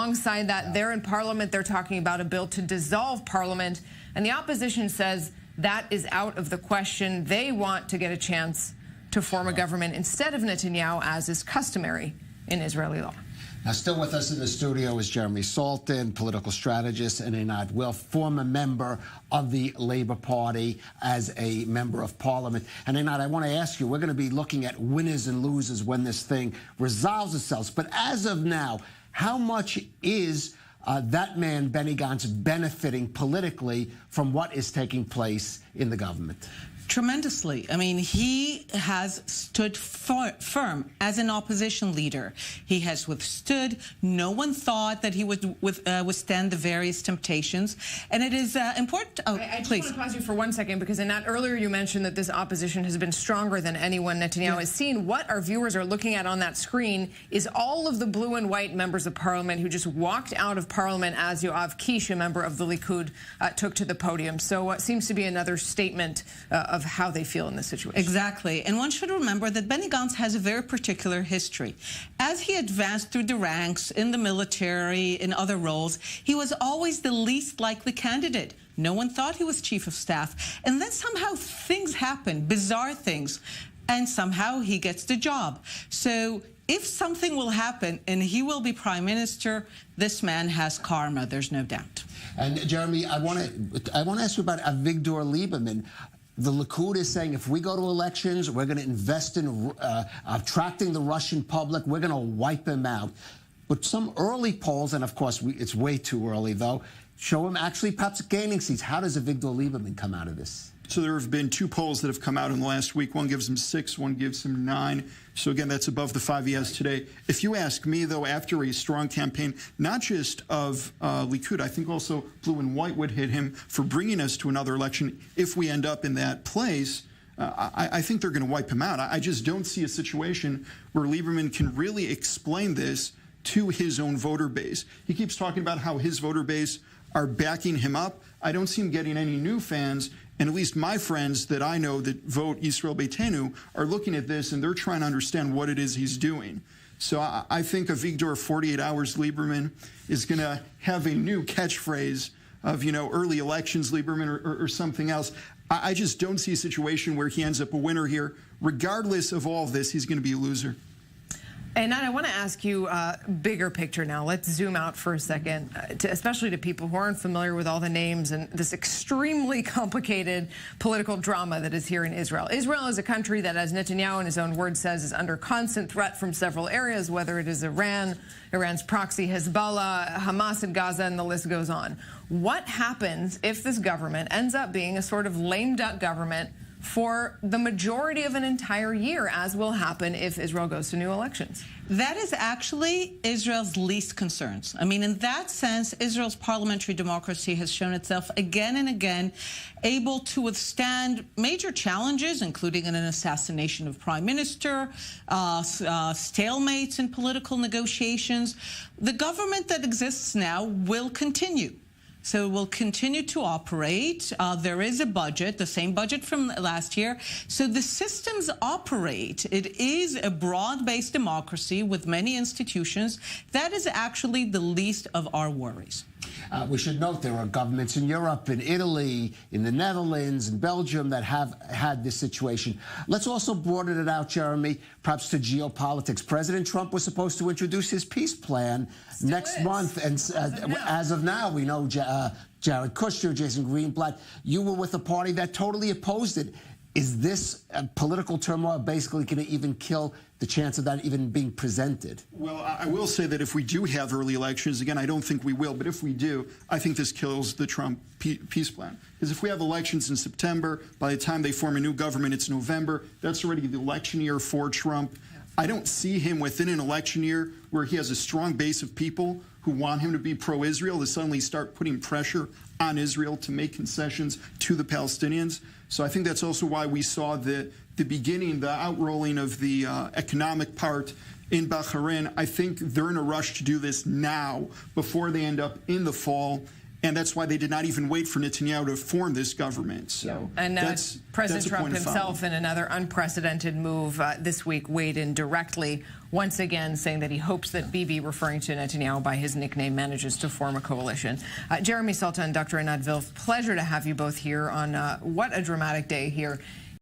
alongside that, they're in Parliament. They're talking about a bill to dissolve Parliament. And the opposition says that is out of the question. They want to get a chance to form a government instead of Netanyahu, as is customary in Israeli law. Now, still with us in the studio is Jeremy Saltan, political strategist, and Einat Wilf, former member of the Labour Party as a member of Parliament. And Einat, I want to ask you, we're going to be looking at winners and losers when this thing resolves itself. But as of now, how much is that man, Benny Gantz, benefiting politically from what is taking place in the government? Tremendously. I mean, he has stood firm as an opposition leader. He has withstood. No one thought that he would withstand the various temptations. And it is important. Oh, I just please. want to pause you for 1 second, because in that earlier you mentioned that this opposition has been stronger than anyone Netanyahu has seen. What our viewers are looking at on that screen is all of the blue and white members of Parliament who just walked out of Parliament as Yoav Kish, a member of the Likud, took to the podium. So it seems to be another statement of how they feel in this situation. Exactly. And one should remember that Benny Gantz has a very particular history. As he advanced through the ranks in the military, in other roles, he was always the least likely candidate. No one thought he was chief of staff. And then somehow things happen, bizarre things, and somehow he gets the job. So if something will happen and he will be prime minister, this man has karma, there's no doubt. And Jeremy, I want to ask you about Avigdor Lieberman. The Likud is saying if we go to elections, we're going to invest in attracting the Russian public. We're going to wipe him out. But some early polls, and of course it's way too early though, show him actually perhaps gaining seats. How does Avigdor Lieberman come out of this? So there have been 2 polls that have come out in the last week. One gives him 6, one gives him 9. So again, that's above the 5 he has today. If you ask me, though, after a strong campaign, not just of Likud, I think also blue and white would hit him for bringing us to another election. If we end up in that place, I think they're going to wipe him out. I just don't see a situation where Lieberman can really explain this to his own voter base. He keeps talking about how his voter base are backing him up. I don't see him getting any new fans. And at least my friends that I know that vote Yisrael Beitenu are looking at this and they're trying to understand what it is he's doing. So I think Avigdor 48 Hours Lieberman is going to have a new catchphrase of, you know, early elections Lieberman or something else. I just don't see a situation where he ends up a winner here. Regardless of all of this, he's going to be a loser. And I want to ask you bigger picture now. Let's zoom out for a second, especially to people who aren't familiar with all the names and this extremely complicated political drama that is here in Israel. Israel is a country that, as Netanyahu in his own words says, is under constant threat from several areas, whether it is Iran, Iran's proxy Hezbollah, Hamas in Gaza, and the list goes on. What happens if this government ends up being a sort of lame duck government for the majority of an entire year, as will happen if Israel goes to new elections? That is actually Israel's least concerns. I mean, in that sense, Israel's parliamentary democracy has shown itself again and again able to withstand major challenges, including an assassination of prime minister, stalemates in political negotiations. The government that exists now will continue. So it will continue to operate. There is a budget, the same budget from last year. So the systems operate. It is a broad-based democracy with many institutions. That is actually the least of our worries. We should note there are governments in Europe, in Italy, in the Netherlands, in Belgium that have had this situation. Let's also broaden it out, Jeremy, perhaps to geopolitics. President Trump was supposed to introduce his peace plan next month, and as of now, we know Jared Kushner, Jason Greenblatt, you were with a party that totally opposed it. Is this political turmoil basically going to even kill the chance of that even being presented? Well, I will say that if we do have early elections, again, I don't think we will, but if we do, I think this kills the Trump peace plan. Because if we have elections in September, by the time they form a new government, it's November. That's already the election year for Trump. I don't see him within an election year where he has a strong base of people who want him to be pro-Israel to suddenly start putting pressure on Israel to make concessions to the Palestinians. So I think that's also why we saw the beginning, the outrolling of the economic part in Bahrain. I think they're in a rush to do this now before they end up in the fall. And that's why they did not even wait for Netanyahu to form this government. So and President Trump himself, in another unprecedented move this week, weighed in directly, once again saying that he hopes that Bibi, referring to Netanyahu by his nickname, manages to form a coalition. Jeremy Saltan and Dr. Einat Wilf, pleasure to have you both here on what a dramatic day here